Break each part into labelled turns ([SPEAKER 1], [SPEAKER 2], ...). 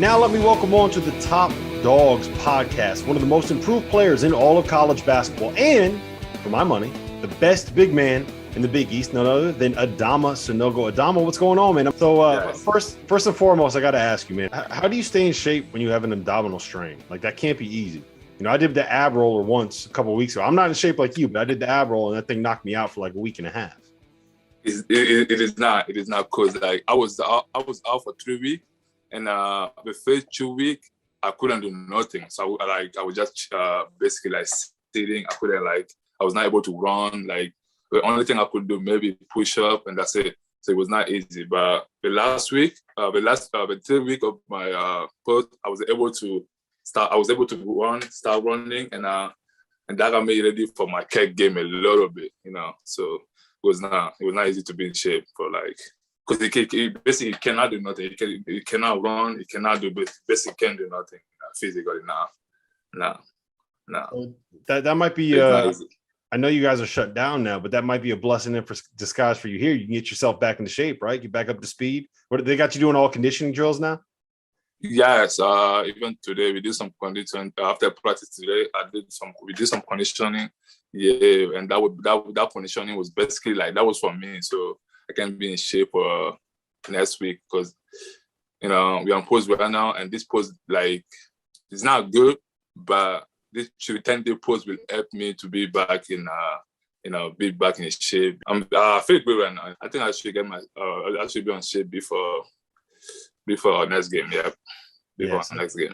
[SPEAKER 1] now let me welcome on to the Top Dogs podcast, one of the most improved players in all of college basketball, and, for my money, the best big man in the Big East, none other than Adama Sanogo. Adama, what's going on, man? So first and foremost, I got to ask you, man, how do you stay in shape when you have an abdominal strain? Like, that can't be easy. You know, I did the ab roller once a couple of weeks ago. I'm not in shape like you, but I did the ab roll, and that thing knocked me out for like a week and a half.
[SPEAKER 2] It is not because like I was out for 3 weeks, and the first 2 weeks I couldn't do nothing. So I was just basically like sitting. I was not able to run. Like the only thing I could do maybe push up, and that's it. So it was not easy. But the last week, the 3 week of my post, I was able to start running, and that got me ready for my keg game a little bit, you know. So it was not easy to be in shape for like, because he basically cannot do nothing. He cannot run. He cannot do, basically can't do nothing physically now.
[SPEAKER 1] No. That might be. I know you guys are shut down now, but that might be a blessing in disguise for you here. You can get yourself back into shape, right? Get back up to speed. What they got you doing all conditioning drills now?
[SPEAKER 2] Yes, even today we did some conditioning after practice today. We did some conditioning, yeah, and that conditioning was basically like that was for me, so I can be in shape next week, because you know we're on post right now, and this post like it's not good, but this 10-day post will help me to be back in be back in shape. I feel good right now. I think I should I should be on shape before our next game, next game.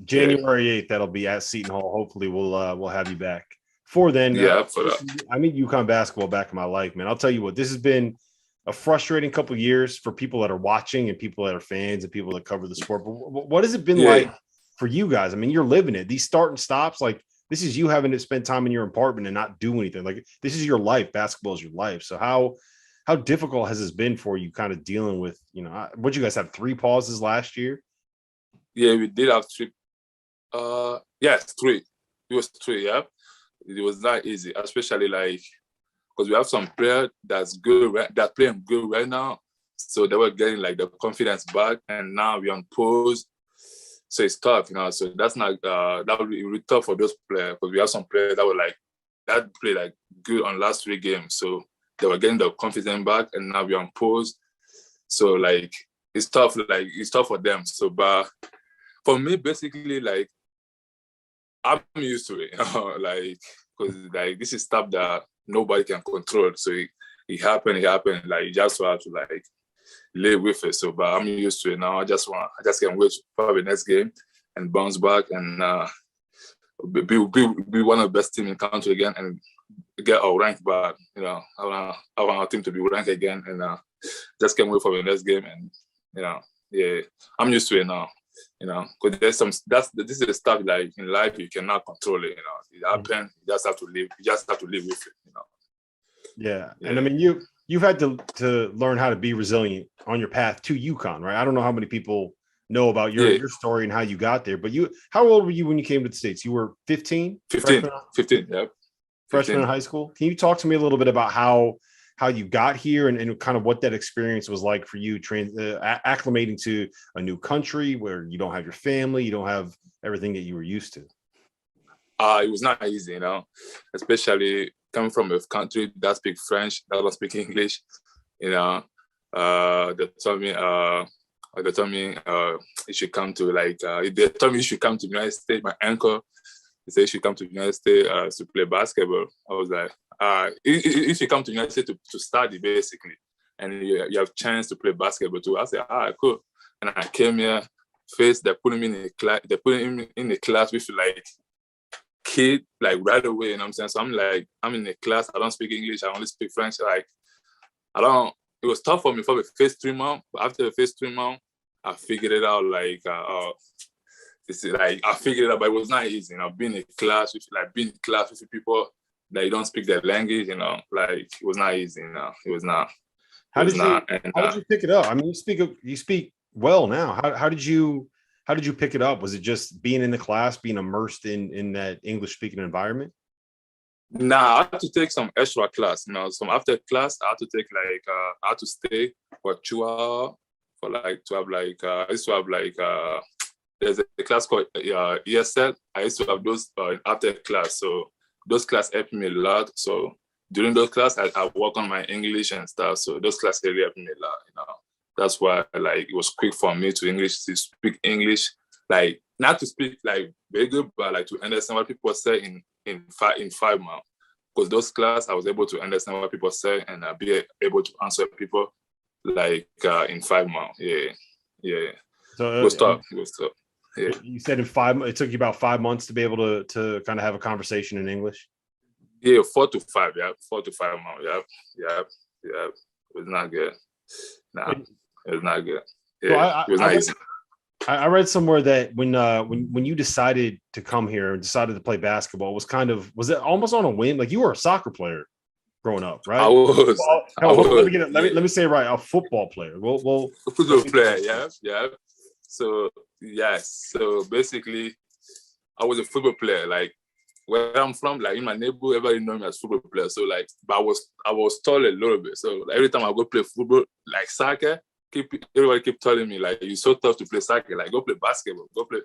[SPEAKER 1] January 8th, that'll be at Seton Hall. Hopefully we'll have you back. Before then, I need UConn basketball back in my life, man. I'll tell you what, this has been a frustrating couple of years for people that are watching and people that are fans and people that cover the sport. But what has it been like for you guys? I mean, you're living it. These start and stops, like this is you having to spend time in your apartment and not do anything. Like this is your life. Basketball is your life. So how difficult has this been for you kind of dealing with, you know, what you guys have 3 pauses last year?
[SPEAKER 2] Yeah, we did have 3. Yes, 3. It was 3, yeah. It was not easy, especially like because we have some players that's playing good right now. So they were getting like the confidence back, and now we're on pause. So it's tough, you know. So that's not that would be really tough for those players, because we have some players that played like good on last 3 games. So they were getting the confidence back, and now we're on pause. So like it's tough for them. So but for me, basically, like I'm used to it, like because like this is stuff that nobody can control. So it happened. Like you just have to like live with it. So but I'm used to it now. I just can't wait for the next game and bounce back and be one of the best team in the country again and get our rank back. You know, I want our team to be ranked again, and just can't wait for the next game. And you know, yeah, I'm used to it now. You know, because this is the stuff like in life you cannot control it. You know, it happens. You just have to live. You just have to live with it. You know.
[SPEAKER 1] Yeah. And I mean, you've had to learn how to be resilient on your path to UConn, right? I don't know how many people know about your story and how you got there, but how old were you when you came to the States? You were 15?
[SPEAKER 2] 15, yeah.
[SPEAKER 1] Freshman in high school. Can you talk to me a little bit about how you got here and kind of what that experience was like for you acclimating to a new country where you don't have your family, you don't have everything that you were used to?
[SPEAKER 2] It was not easy, you know, especially coming from a country that speaks French, that don't speak English. You know, they told me you should come to they told me you should come to the United States. My uncle, he said you should come to the United States to play basketball. I was like, if you come to the United States to study basically, and you have chance to play basketball too. I said, cool. And I came here. First, they put him in a class. They put him in a class with like kid, like right away. You know what I'm saying? So I'm in a class. I don't speak English. I only speak French. Like It was tough for me for the first 3 months. But after the first 3 months, I figured it out. I figured it out, but it was not easy. You know, being in class with people that you don't speak their language. You know, like it was not easy. You know, it was not.
[SPEAKER 1] How did you pick it up? I mean, you speak well now. How did you pick it up? Was it just being in the class, being immersed in that English speaking environment?
[SPEAKER 2] Nah, I had to take some extra class. You know, some after class, I had to take I had to stay for 2 hours for I used to have there's a class called ESL. I used to have those after class. So those classes helped me a lot. So during those classes, I work on my English and stuff. So those classes really helped me a lot, you know. That's why like it was quick for me to speak English, like not to speak like very good, but like to understand what people say in 5 months. Because those classes, I was able to understand what people say and be able to answer people like in 5 months. Yeah.
[SPEAKER 1] So
[SPEAKER 2] it was tough. Yeah.
[SPEAKER 1] You said it took you about 5 months to be able to kind of have a conversation in English.
[SPEAKER 2] Yeah, 4 to 5. Yeah, 4 to 5 months. Yeah. It was not good. Nah, it was not good. Yeah, it was not easy.
[SPEAKER 1] I read somewhere that when you decided to come here and decided to play basketball, was it almost on a whim? Like you were a soccer player growing up, right?
[SPEAKER 2] I was.
[SPEAKER 1] Let me say it right. A football player.
[SPEAKER 2] A football player. Yeah. So yes. So basically, I was a football player. Like where I'm from, like in my neighborhood, everybody know me as football player. So like, but I was tall a little bit. So like, every time I go play football, like soccer, everybody keep telling me like, you're so tough to play soccer. Like go play basketball, go play.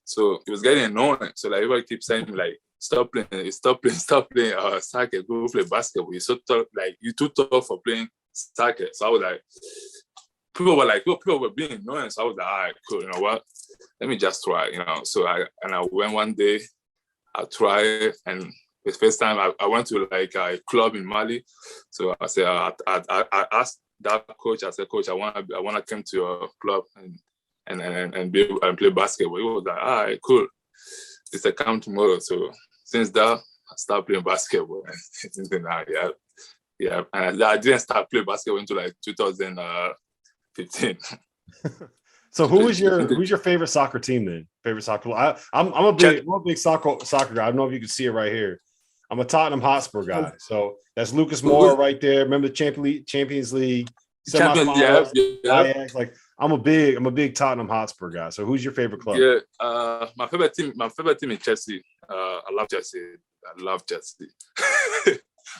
[SPEAKER 2] So it was getting annoying. So like everybody keeps saying to me like, stop playing soccer, go play basketball. You're so tough, like you're too tough for playing soccer. So I was like, people were being annoying. So I was like, all right, cool. You know what? Let me just try. You know. So I went one day. I tried, and the first time I went to like a club in Mali. So I said, I asked that coach. I said, Coach, I want to come to your club and play basketball. He was like, all right, cool. He said, come tomorrow. So since that, I started playing basketball. Yeah. And I didn't start playing basketball until like 2015.
[SPEAKER 1] So who's your favorite soccer team then? Favorite soccer? I'm a big soccer guy. I don't know if you can see it right here. I'm a Tottenham Hotspur guy. So that's Lucas Moura right there. Remember the Champions League semifinals? Yeah. Like I'm a big Tottenham Hotspur guy. So who's your favorite club?
[SPEAKER 2] Yeah, my favorite team is Chelsea. I love Chelsea.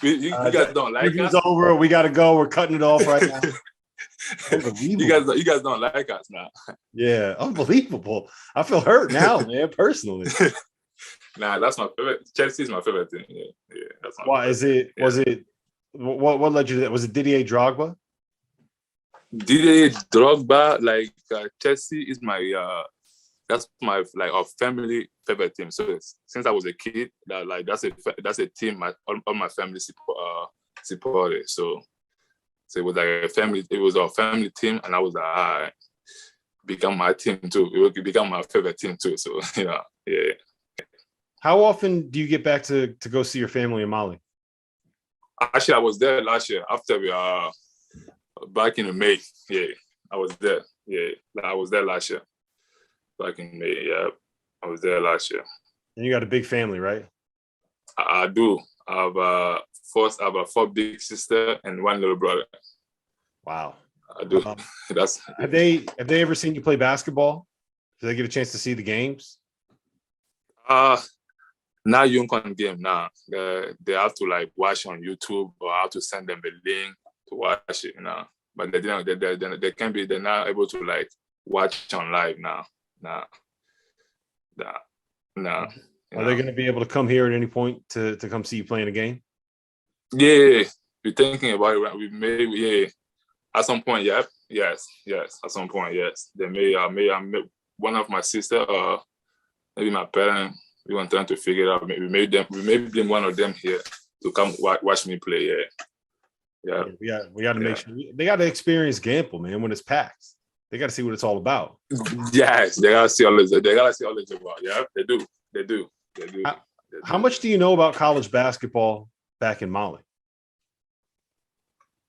[SPEAKER 2] You guys don't like us.
[SPEAKER 1] Over. We got to go. We're cutting it off right now.
[SPEAKER 2] You guys don't like us now.
[SPEAKER 1] Yeah, unbelievable. I feel hurt now, man, personally.
[SPEAKER 2] Nah, that's my favorite. Chelsea is my favorite team. Yeah. That's my
[SPEAKER 1] Why is it? Yeah. Was it? What led you to that? Was it Didier Drogba?
[SPEAKER 2] Didier Drogba, like Chelsea is my that's my like our family favorite team. So since I was a kid, that's a team all my family supported. So it was like a family. It was our family team, and I was like, become my team too. It would become my favorite team too. So yeah.
[SPEAKER 1] How often do you get back to go see your family in Mali?
[SPEAKER 2] Actually, I was there last year after we are back in May. Yeah, I was there. Yeah, I was there last year. Back in May. Yeah, I was there last year.
[SPEAKER 1] And you got a big family, right?
[SPEAKER 2] I do. I have a 4 big sisters and 1 little brother.
[SPEAKER 1] Wow.
[SPEAKER 2] I do.
[SPEAKER 1] Have they ever seen you play basketball? Did they get a chance to see the games?
[SPEAKER 2] Now UConn game now. They have to like watch on YouTube, or I have to send them a link to watch it, you know. But they didn't. They're not able to like watch on live now. Nah.
[SPEAKER 1] Are they going to be able to come here at any point to come see you playing a game?
[SPEAKER 2] Yeah, we're thinking about it. We may, at some point, yes. At some point, yes. They may one of my sister, maybe my parents. We want them to figure it out. We may bring one of them here to come watch me play. Yeah.
[SPEAKER 1] We got to make sure they got to experience Gamble, man. When it's packed, they got to see what it's all about.
[SPEAKER 2] Yes, they got to see all this. They got to see all this about. Yeah, they do.
[SPEAKER 1] How much do you know about college basketball back in Mali?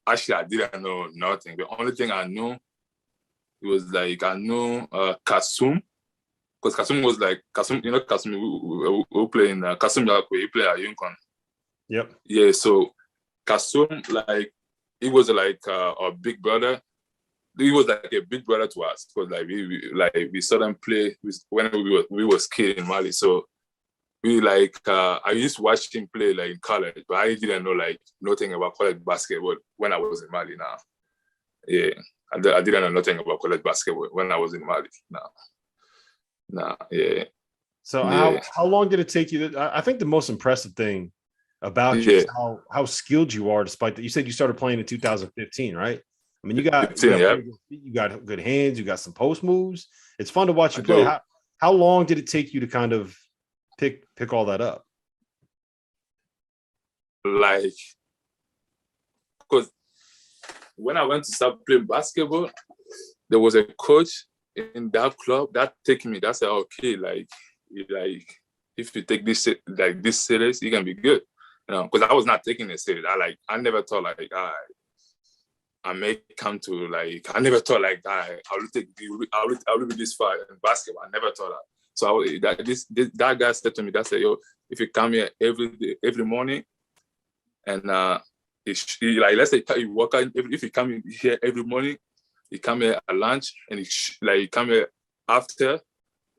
[SPEAKER 2] Actually, I didn't know nothing. The only thing I knew, it was like I knew Kasum. Because Kasum was like Kasum, we play in Kasum Yakwe, he play at UConn.
[SPEAKER 1] Yep.
[SPEAKER 2] Yeah, so Kasum, like, he was like our big brother. He was like a big brother to us because like we saw them play when we was kids in Mali. So we like I used to watch him play like in college, but I didn't know like nothing about college basketball when I was in Mali now. Yeah, I didn't know nothing about college basketball when I was in Mali now. Nah, yeah.
[SPEAKER 1] So how long did it take you? I think the most impressive thing about you is how skilled you are, despite that. You said you started playing in 2015, right? I mean, you got good hands, you got some post moves. It's fun to watch you play. How long did it take you to kind of pick all that up?
[SPEAKER 2] Like, because when I went to start playing basketball, there was a coach in that club that take me. That said, okay, like if you take this serious, you can be good. You know, because I was not taking it serious. I never thought I may come to I never thought I will be this far in basketball. I never thought that. So that guy said to me, that said, yo, if you come here every morning, and let's say you work out, if you come here every morning, you come here at lunch, and you come here after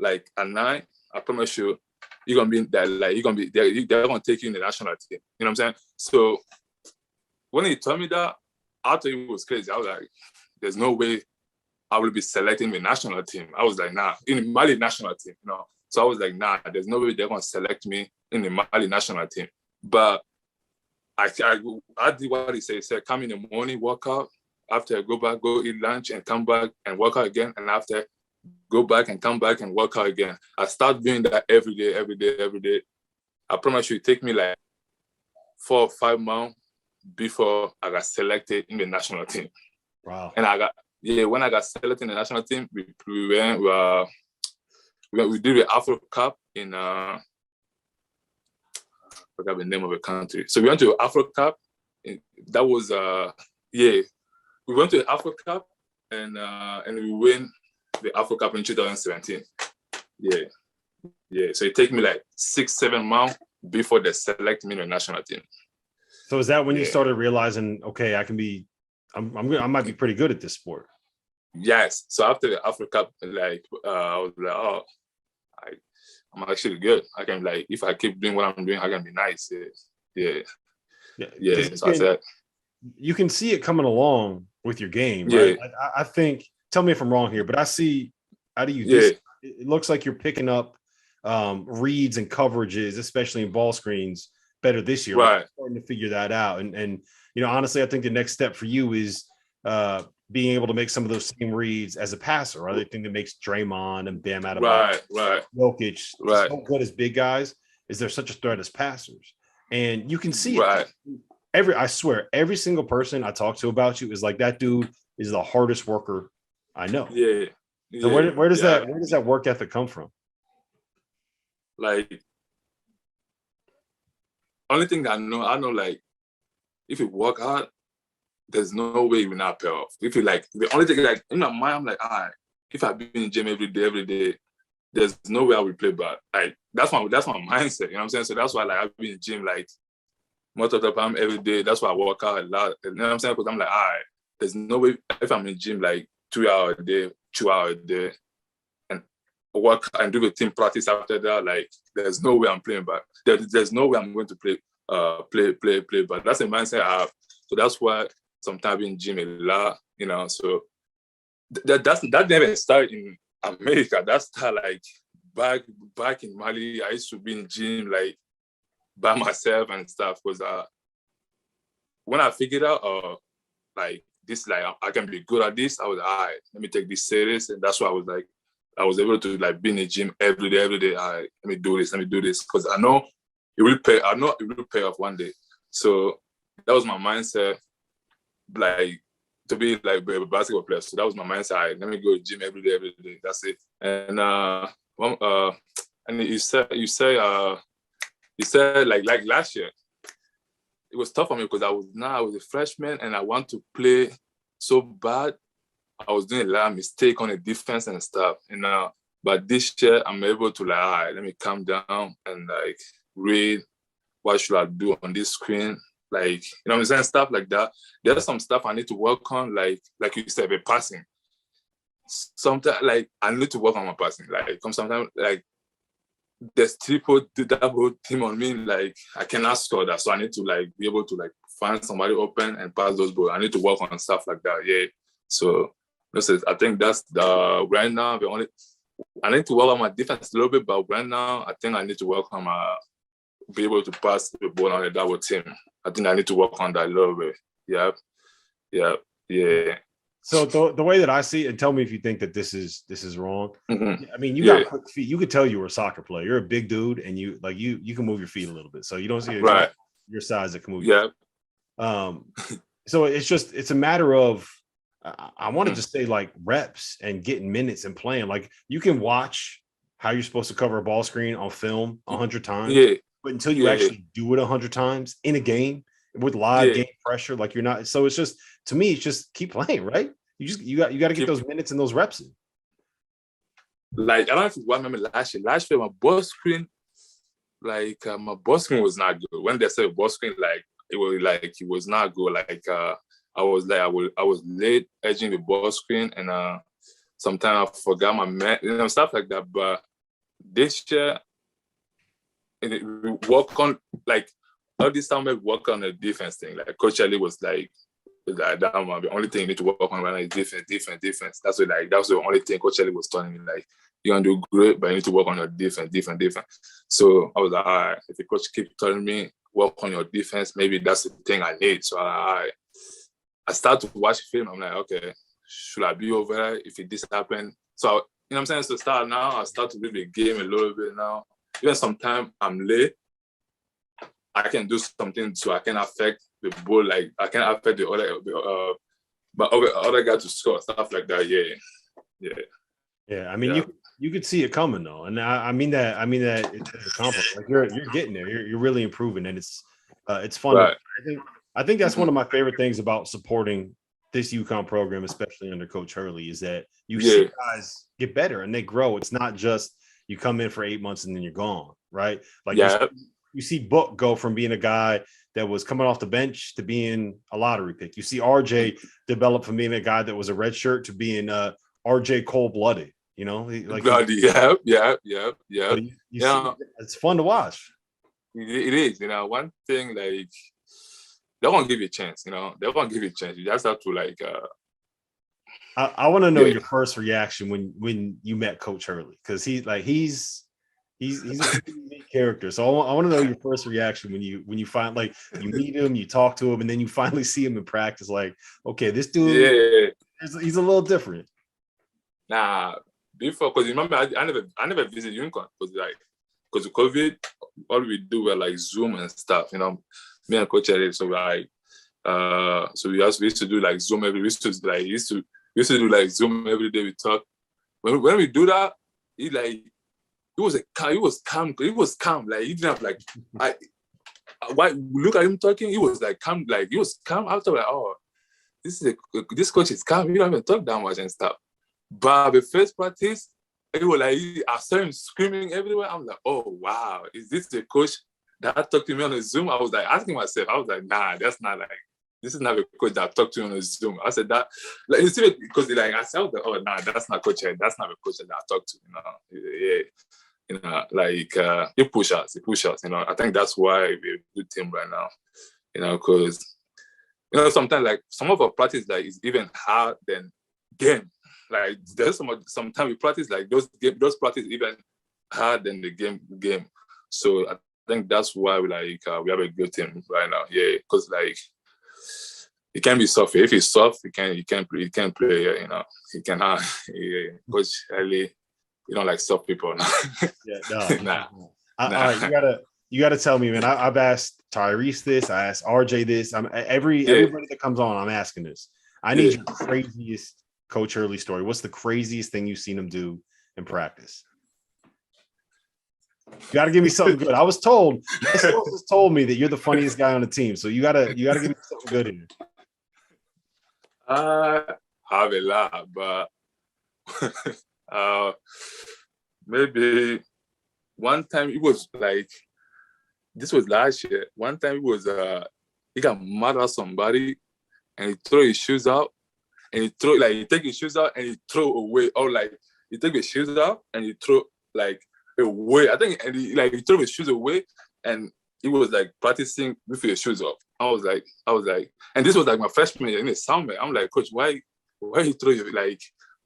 [SPEAKER 2] at 9, I promise you, you're gonna be that they're gonna take you in the national team. You know what I'm saying? So when he told me that, I thought it was crazy. I was like, there's no way I will be selecting the national team. I was like, nah, in the Mali national team, you know. So I was like, nah, there's no way they're gonna select me in the Mali national team. But I did what he said. He said, come in the morning, work out. After I go back, go eat lunch, and come back and work out again. And after, go back and come back and work out again. I start doing that every day. I promise you, it take me 4 or 5 months before I got selected in the national team.
[SPEAKER 1] Wow.
[SPEAKER 2] And when I got selected in the national team, we did the Afro Cup in I forgot the name of the country. So we went to Afro Cup. That was we went to the Afro Cup and we win the Afro Cup in 2017. Yeah. So it took me 6-7 months before they select me in the national team.
[SPEAKER 1] So is that when you started realizing, okay, I might be pretty good at this sport?
[SPEAKER 2] Yes. So after the Afro Cup, I was like, oh, I'm actually good. I can if I keep doing what I'm doing, I can be nice. Yeah. So I said,
[SPEAKER 1] you can see it coming along with your game, right? I think. Tell me if I'm wrong here, but I see out of you. It looks like you're picking up reads and coverages, especially in ball screens, better this year.
[SPEAKER 2] Right.
[SPEAKER 1] Starting to figure that out, and honestly, I think the next step for you is being able to make some of those same reads as a passer. Right? I think that makes Draymond and Bam Adama, Jokic so good as big guys. Is there such a threat as passers? And you can see it. I swear, every single person I talk to about you is like, that dude is the hardest worker I know. So where does that work ethic come from?
[SPEAKER 2] Only thing I know if you work hard, there's no way you will not pay off. If you the only thing in my mind, I'm all right, if I be in the gym every day, there's no way I will play bad. That's my mindset. You know what I'm saying? So that's why I be in the gym most of the time every day. That's why I work out a lot. You know what I'm saying? Because I'm all right, there's no way if I'm in the gym 2 hours a day, 2 hours a day, and work and do the team practice after that, there's no way I'm playing back. There's no way I'm going to play but that's the mindset I have. So that's why sometimes in gym a lot, so that never started in America. That started back in Mali. I used to be in gym by myself and stuff, because when I figured out this, I can be good at this, I was all right, let me take this serious. And that's why I was able to be in the gym every day. All right, let me do this, because I know it will pay off one day. So that was my mindset, to be a basketball player. So that was my mindset. All right, let me go to the gym every day. That's it. And and you say last year, it was tough for me because I was a freshman and I want to play so bad. I was doing a lot of mistakes on the defense and stuff, but this year I'm able to all right, let me calm down and read what should I do on this screen, you know what I'm saying, stuff like that. There's some stuff I need to work on, like you said, with passing. Sometimes I need to work on my passing. Sometimes there's triple double team on me, I cannot score that, so I need to be able to find somebody open and pass those balls. I need to work on stuff like that. So I think that's right now I need to work on my defense a little bit, but right now, I think I need to work on be able to pass the ball on the double team. I think I need to work on that a little bit. Yeah.
[SPEAKER 1] So the way that I see it, and tell me if you think that this is wrong.
[SPEAKER 2] Mm-hmm.
[SPEAKER 1] I mean, you got quick feet. You could tell you were a soccer player. You're a big dude, and you can move your feet a little bit. So you don't see your size that can move.
[SPEAKER 2] Yeah.
[SPEAKER 1] So it's a matter of I want to just say like reps and getting minutes and playing. Like you can watch how you're supposed to cover a ball screen on film 100 times.
[SPEAKER 2] Yeah.
[SPEAKER 1] But until you actually do it 100 times in a game with live game pressure, like you're not. So it's just, to me, it's just keep playing, right? You got to get those minutes and those reps in.
[SPEAKER 2] Like I don't know if you remember last year, my ball screen, my ball screen was not good. When they said ball screen, it was not good. I was late edging the ball screen, and sometimes I forgot my man, stuff like that. But this year, we work on all this time we work on the defense thing. Like Coach Ali was like the only thing you need to work on right now is defense. That's the only thing Coach Ali was telling me. Like you're gonna do great, but you need to work on your defense. So I was like, all right, if the coach keeps telling me work on your defense, maybe that's the thing I need. So I start to watch film. I'm like, okay, should I be over there if this happen? So you know what I'm saying? So start now. I start to read the game a little bit now. Even sometimes I'm late, I can do something so I can affect the ball. Like I can affect the other guy to score, stuff like that. Yeah.
[SPEAKER 1] I mean, you could see it coming though, and I mean that it's a compliment. Like you're getting there. You're really improving, and it's fun.
[SPEAKER 2] Right.
[SPEAKER 1] I think that's one of my favorite things about supporting this UConn program, especially under Coach Hurley, is that you see guys get better and they grow. It's not just you come in for 8 months and then you're gone, right? Like you see Book go from being a guy that was coming off the bench to being a lottery pick. You see RJ develop from being a guy that was a red shirt to being RJ cold-blooded. You know,
[SPEAKER 2] yeah.
[SPEAKER 1] It's fun to watch.
[SPEAKER 2] It is. You know, one thing like they're gonna give you a chance. You know, they're gonna give you a chance. You just have to
[SPEAKER 1] I want to know your first reaction when you met Coach Hurley, because he's a unique character. So I want to know your first reaction when you find you meet him, you talk to him, and then you finally see him in practice. Like, okay, this dude, he's a little different.
[SPEAKER 2] Nah, before, because remember, I never visited UConn because of COVID. All we do were Zoom and stuff. You know, me and Coach Eric. So so we used to do Zoom every. We used to do Zoom every day. We talk. When we do that, he was calm. He was calm. Like he didn't have why look at him talking. He was calm. He was calm. After oh, this coach is calm. He don't even talk that much and stuff. But the first practice, it was I saw him screaming everywhere. I'm like, oh wow, is this the coach that talked to me on a Zoom? I was asking myself. I was like, nah, that's not this is not a coach that talked to me on a Zoom. I said that because I said, oh nah, that's not coach. That's not a coach that I talked to. You know, he push us. You know, I think that's why we're a good team right now. You know, because sometimes some of our practice is even hard than game. There's sometimes we practice those practice even hard than the game. So I think that's why we have a good team right now. Yeah, because it can be soft. If it's soft, he can play. You know, he can. Coach Ali, you don't like soft people.
[SPEAKER 1] Nah. All right, you gotta tell me, man. I've asked Tyrese this. I asked RJ this. Everybody that comes on, I'm asking this. I need your craziest Coach Hurley story. What's the craziest thing you've seen him do in practice? You got to give me something good. I was told, my sources told me that you're the funniest guy on the team. So you gotta give me something good here.
[SPEAKER 2] I have a lot, but maybe one time it was this was last year. One time it was he got mad at somebody and he threw his shoes out. And he take his shoes out and he throw away. Or he take his shoes out and he throw away. I think and he threw his shoes away and he was practicing with his shoes off. I was like, and this was my freshman year in the summer. I'm like, Coach, why you throw your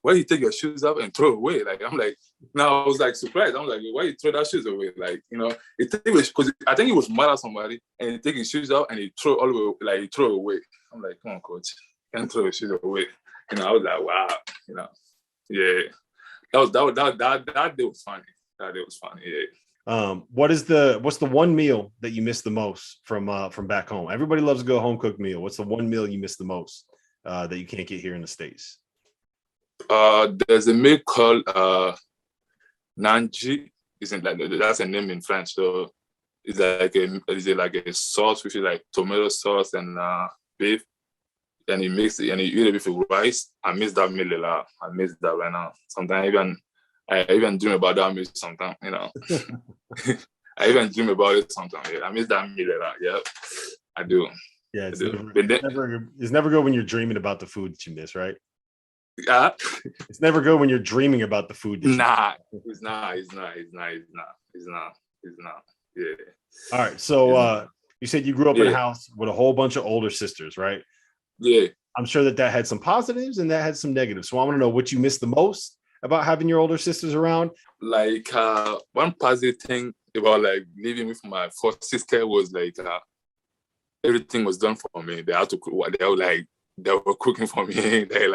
[SPEAKER 2] why you take your shoes off and throw away? Like, I'm like, now I was like surprised. I'm like, why you throw that shoes away? Like, you know, because I think he was mad at somebody and he take his shoes off and he throw all the way, like he throw away. I'm like, come on, coach, you can't throw your shoes away. You know, I was like, wow, you know, yeah. That day was funny. That day was funny, yeah.
[SPEAKER 1] What's the one meal that you miss the most from back home? Everybody loves a good home cooked meal. What's the one meal you miss the most that you can't get here in the States?
[SPEAKER 2] There's a meal called nanji. Isn't like that's a name in French. So it's like a sauce which is like tomato sauce and beef, and you mix it and you eat it with rice. I miss that meal a lot. I miss that right now. Sometimes I even dream about that meal sometimes, you know. I even dream about it sometimes. Yeah. I miss that meal a lot. Yeah, I do.
[SPEAKER 1] Yeah, it's never good when you're dreaming about the food that you miss, right?
[SPEAKER 2] Yeah.
[SPEAKER 1] It's never good when you're dreaming about the food.
[SPEAKER 2] It's not. Yeah.
[SPEAKER 1] All right. So you said you grew up in a house with a whole bunch of older sisters, right?
[SPEAKER 2] Yeah.
[SPEAKER 1] I'm sure that had some positives and that had some negatives. So I want to know what you miss the most about having your older sisters around.
[SPEAKER 2] Like one positive thing about like living with my first sister was like everything was done for me. They had to cook. They were cooking for me. They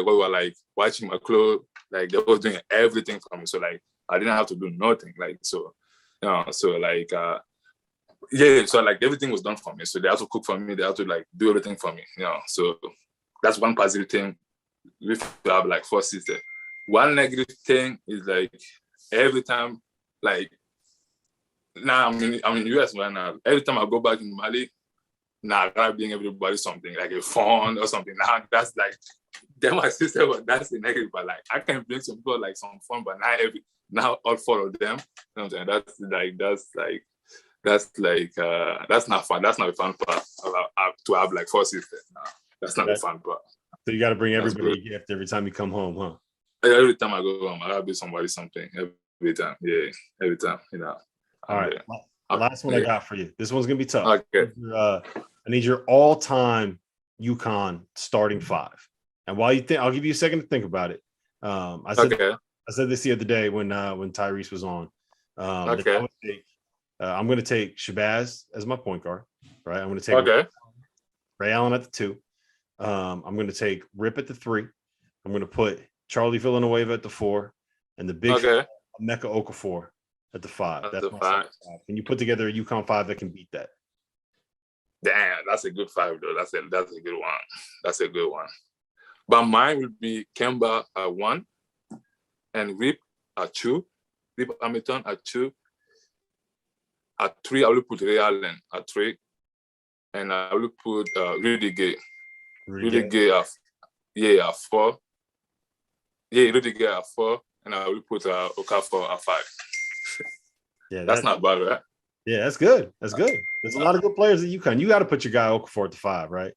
[SPEAKER 2] were like washing my clothes. Like they were doing everything for me. So like I didn't have to do nothing. Like so, you know. So like so like everything was done for me. So they had to cook for me. They had to like do everything for me. You know. So that's one positive thing. We have like four sisters. One negative thing is like every time, like now I'm in US right now. Every time I go back in Mali, now I gotta bring everybody something like a phone or something. Now that's like, then my sister, that's the negative. But like I can bring some people like some phone, but now all four of them. You know what I'm saying? That's not fun. That's not a fun part to have like four sisters. No, that's not a fun part.
[SPEAKER 1] So you got to bring everybody a gift every time you come home, huh?
[SPEAKER 2] Every time I go home, I gotta be somebody something. Every time, yeah, every time, you know.
[SPEAKER 1] All right, last one I got for you. This one's gonna be tough.
[SPEAKER 2] Okay.
[SPEAKER 1] I need your all-time UConn starting five. And while you think, I'll give you a second to think about it. I said this the other day when Tyrese was on. I'm gonna take Shabazz as my point guard. Right. I'm gonna take Ray Allen at the 2. I'm gonna take Rip at the 3. I'm gonna put Charlie Villanueva at the 4, and the big Emeka Okafor at the 5. That's my 5. Can you put together a UConn 5 that can beat that?
[SPEAKER 2] Damn, that's a good 5 though. That's a good one. That's a good one. But mine would be Kemba at 1, and Rip at 2. Rip Hamilton at 2. At 3, I will put Ray Allen at 3, and I will put Rudy Gay. Rudy Gay at 4. Yeah, Rudy Gay at 4, and I will put Okafor at 5.
[SPEAKER 1] Yeah,
[SPEAKER 2] that's not bad, right?
[SPEAKER 1] Yeah, that's good. That's good. There's a lot of good players at UConn. You got to put your guy Okafor at the 5, right?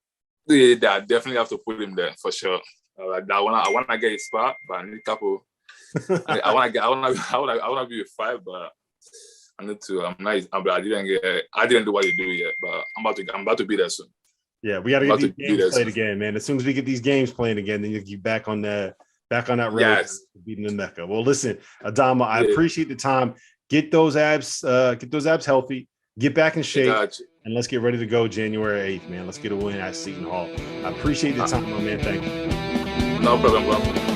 [SPEAKER 2] Yeah, I definitely have to put him there for sure. I want to get his spot, but I need a couple. I want to be a 5, but I need to. I didn't do what you do yet, but I'm about to be there soon.
[SPEAKER 1] Yeah, we got to get these games played again, man. As soon as we get these games playing again, then you get back on that road beating the Mecca. Well, listen, Adama, I appreciate the time. Get those abs healthy, get back in shape, and let's get ready to go January 8th, man. Let's get a win at Seton Hall. I appreciate the time, my man. Thank you.
[SPEAKER 2] No problem, bro.